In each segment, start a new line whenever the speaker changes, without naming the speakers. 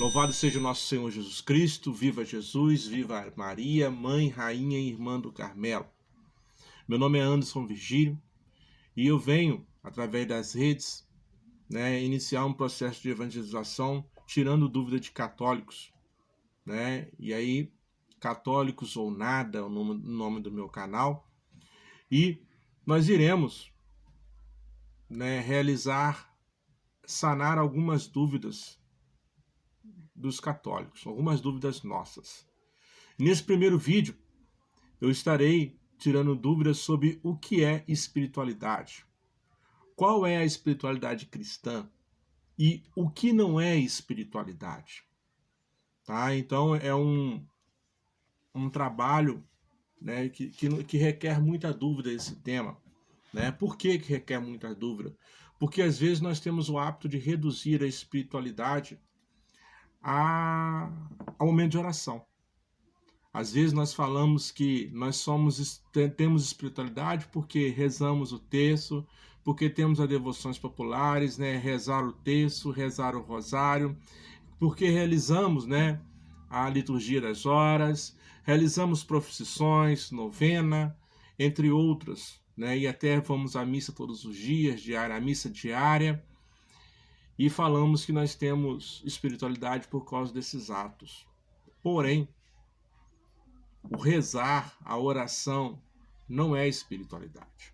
Louvado seja o nosso Senhor Jesus Cristo, viva Jesus, viva Maria, Mãe, Rainha e Irmã do Carmelo. Meu nome é Anderson Virgílio e eu venho, através das redes, iniciar um processo de evangelização, tirando dúvida de católicos. E aí, católicos ou nada, é o nome do meu canal. E nós iremos sanar algumas dúvidas dos católicos, algumas dúvidas nossas. Nesse primeiro vídeo, eu estarei tirando dúvidas sobre o que é espiritualidade, qual é a espiritualidade cristã e o que não é espiritualidade. Então é um trabalho que requer muita dúvida esse tema. Por que requer muita dúvida? Porque às vezes nós temos o hábito de reduzir a espiritualidade ao momento de oração. Às vezes nós falamos que nós temos espiritualidade porque rezamos o terço, porque temos as devoções populares, rezar o terço, rezar o rosário, porque realizamos a liturgia das horas, realizamos procissões, novena, entre outras, e até vamos à missa todos os dias, a missa diária, e falamos que nós temos espiritualidade por causa desses atos. Porém, o rezar, a oração, não é espiritualidade.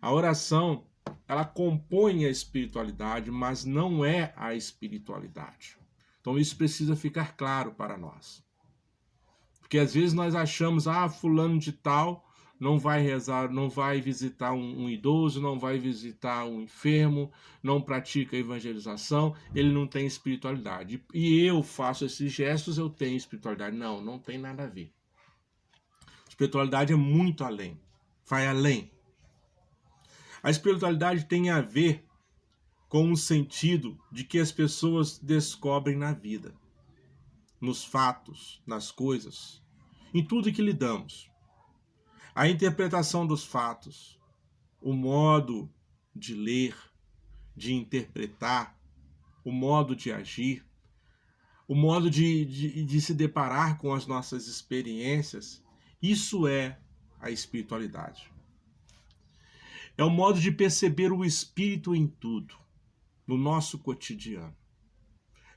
A oração, ela compõe a espiritualidade, mas não é a espiritualidade. Então isso precisa ficar claro para nós. Porque às vezes nós achamos, fulano de tal não vai rezar, não vai visitar um idoso, não vai visitar um enfermo, não pratica evangelização, ele não tem espiritualidade. E eu faço esses gestos, eu tenho espiritualidade. Não tem nada a ver. Espiritualidade é muito além, vai além. A espiritualidade tem a ver com o sentido de que as pessoas descobrem na vida, nos fatos, nas coisas, em tudo que lidamos. A interpretação dos fatos, o modo de ler, de interpretar, o modo de agir, o modo de se deparar com as nossas experiências, isso é a espiritualidade. É o modo de perceber o Espírito em tudo, no nosso cotidiano.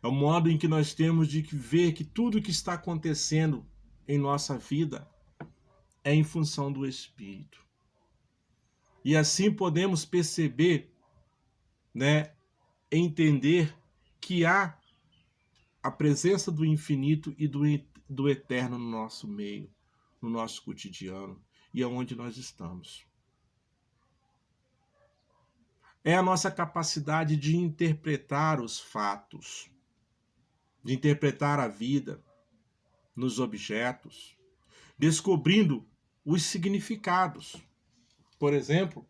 É o modo em que nós temos de ver que tudo que está acontecendo em nossa vida é em função do Espírito. E assim podemos perceber, entender que há a presença do infinito e do eterno no nosso meio, no nosso cotidiano e aonde nós estamos. É a nossa capacidade de interpretar os fatos, de interpretar a vida nos objetos, descobrindo os significados. Por exemplo,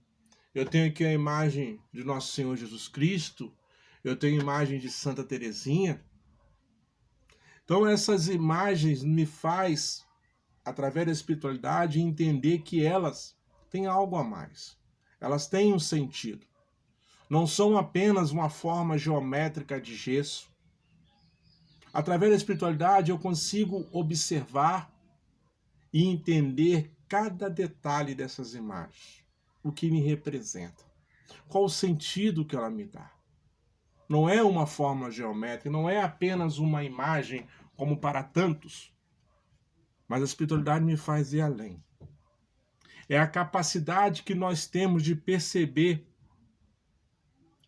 eu tenho aqui a imagem de Nosso Senhor Jesus Cristo, eu tenho a imagem de Santa Teresinha. Então essas imagens me faz, através da espiritualidade, entender que elas têm algo a mais. Elas têm um sentido. Não são apenas uma forma geométrica de gesso. Através da espiritualidade eu consigo observar e entender cada detalhe dessas imagens. O que me representa. Qual o sentido que ela me dá. Não é uma forma geométrica, não é apenas uma imagem como para tantos. Mas a espiritualidade me faz ir além. É a capacidade que nós temos de perceber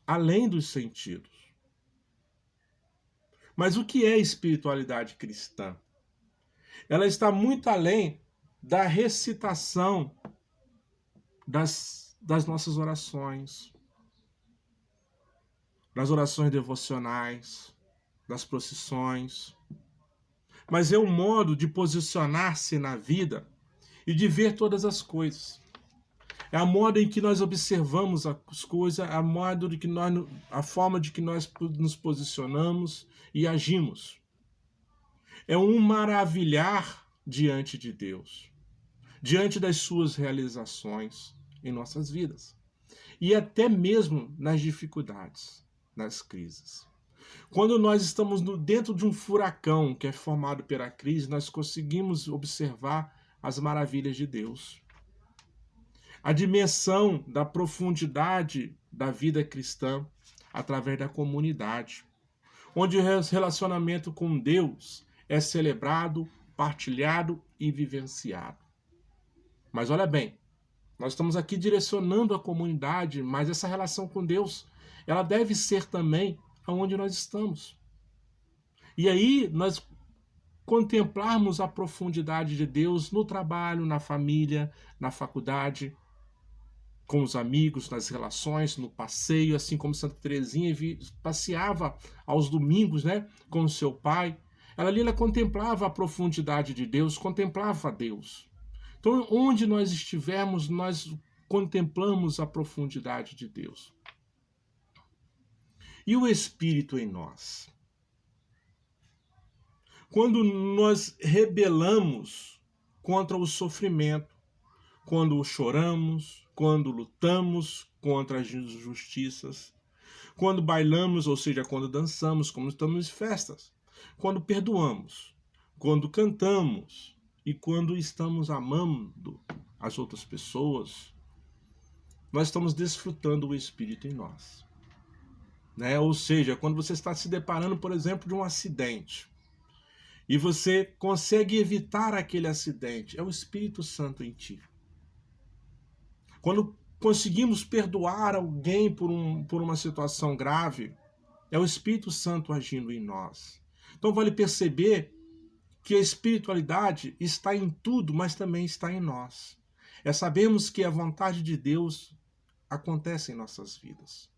além dos sentidos. Mas o que é espiritualidade cristã? Ela está muito além da recitação das nossas orações, das orações devocionais, das procissões. Mas é um modo de posicionar-se na vida e de ver todas as coisas. É a modo em que nós observamos as coisas, a forma de que nós nos posicionamos e agimos. É um maravilhar diante de Deus, diante das suas realizações em nossas vidas. E até mesmo nas dificuldades, nas crises. Quando nós estamos dentro de um furacão que é formado pela crise, nós conseguimos observar as maravilhas de Deus. A dimensão da profundidade da vida cristã através da comunidade, onde o relacionamento com Deus é celebrado, partilhado e vivenciado. Mas olha bem, nós estamos aqui direcionando a comunidade, mas essa relação com Deus, ela deve ser também aonde nós estamos. E aí nós contemplarmos a profundidade de Deus no trabalho, na família, na faculdade, com os amigos, nas relações, no passeio, assim como Santa Teresinha passeava aos domingos, né, com o seu pai. Ela contemplava a profundidade de Deus, contemplava Deus. Então, onde nós estivermos, nós contemplamos a profundidade de Deus. E o Espírito em nós? Quando nós rebelamos contra o sofrimento, quando choramos, quando lutamos contra as injustiças, quando bailamos, ou seja, quando dançamos, como estamos em festas, quando perdoamos, quando cantamos e quando estamos amando as outras pessoas, nós estamos desfrutando o Espírito em nós. Né? Ou seja, quando você está se deparando, por exemplo, de um acidente, e você consegue evitar aquele acidente, é o Espírito Santo em ti. Quando conseguimos perdoar alguém por uma situação grave, é o Espírito Santo agindo em nós. Então vale perceber que a espiritualidade está em tudo, mas também está em nós. É sabermos que a vontade de Deus acontece em nossas vidas.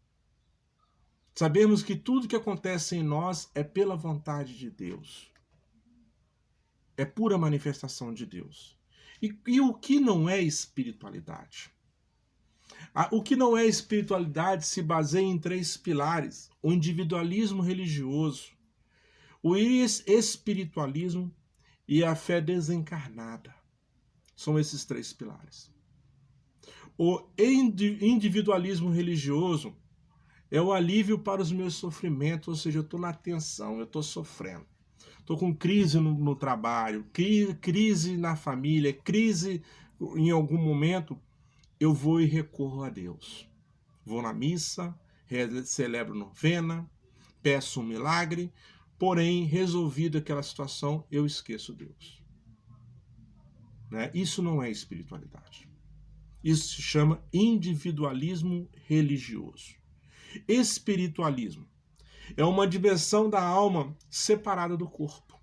Sabemos que tudo que acontece em nós é pela vontade de Deus. É pura manifestação de Deus. E o que não é espiritualidade? O que não é espiritualidade se baseia em 3 pilares: o individualismo religioso, o espiritualismo e a fé desencarnada. São esses 3 pilares. O individualismo religioso é o alívio para os meus sofrimentos, ou seja, eu estou na tensão, eu estou sofrendo. Estou com crise no trabalho, crise na família, crise em algum momento, eu vou e recorro a Deus. Vou na missa, celebro novena, peço um milagre, porém, resolvida aquela situação, eu esqueço Deus. Né? Isso não é espiritualidade. Isso se chama individualismo religioso. Espiritualismo é uma dimensão da alma separada do corpo.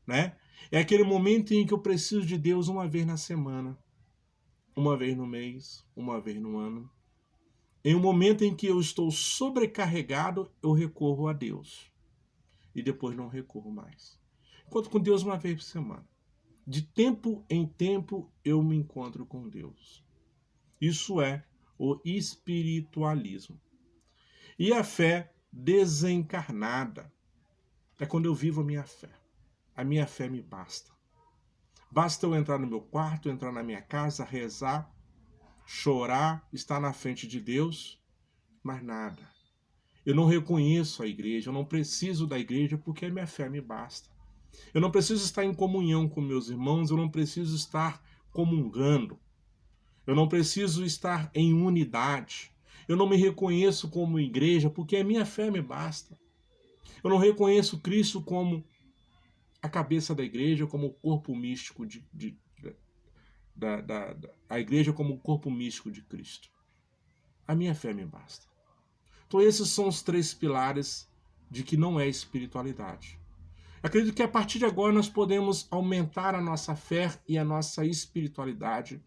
Né? É aquele momento em que eu preciso de Deus uma vez na semana, uma vez no mês, uma vez no ano. Em um momento em que eu estou sobrecarregado, eu recorro a Deus. E depois não recorro mais. Encontro com Deus uma vez por semana. De tempo em tempo eu me encontro com Deus. Isso é o espiritualismo. E a fé desencarnada é quando eu vivo a minha fé. A minha fé me basta. Basta eu entrar no meu quarto, entrar na minha casa, rezar, chorar, estar na frente de Deus, mas nada. Eu não reconheço a igreja, eu não preciso da igreja porque a minha fé me basta. Eu não preciso estar em comunhão com meus irmãos, eu não preciso estar comungando. Eu não preciso estar em unidade. Eu não me reconheço como igreja porque a minha fé me basta. Eu não reconheço Cristo como a cabeça da igreja, como o corpo místico a igreja como o corpo místico de Cristo. A minha fé me basta. Então esses são os 3 pilares de que não é espiritualidade. Acredito que a partir de agora nós podemos aumentar a nossa fé e a nossa espiritualidade,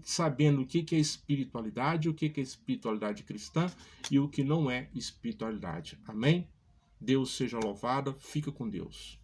sabendo o que é espiritualidade, o que é espiritualidade cristã e o que não é espiritualidade. Amém? Deus seja louvado. Fica com Deus.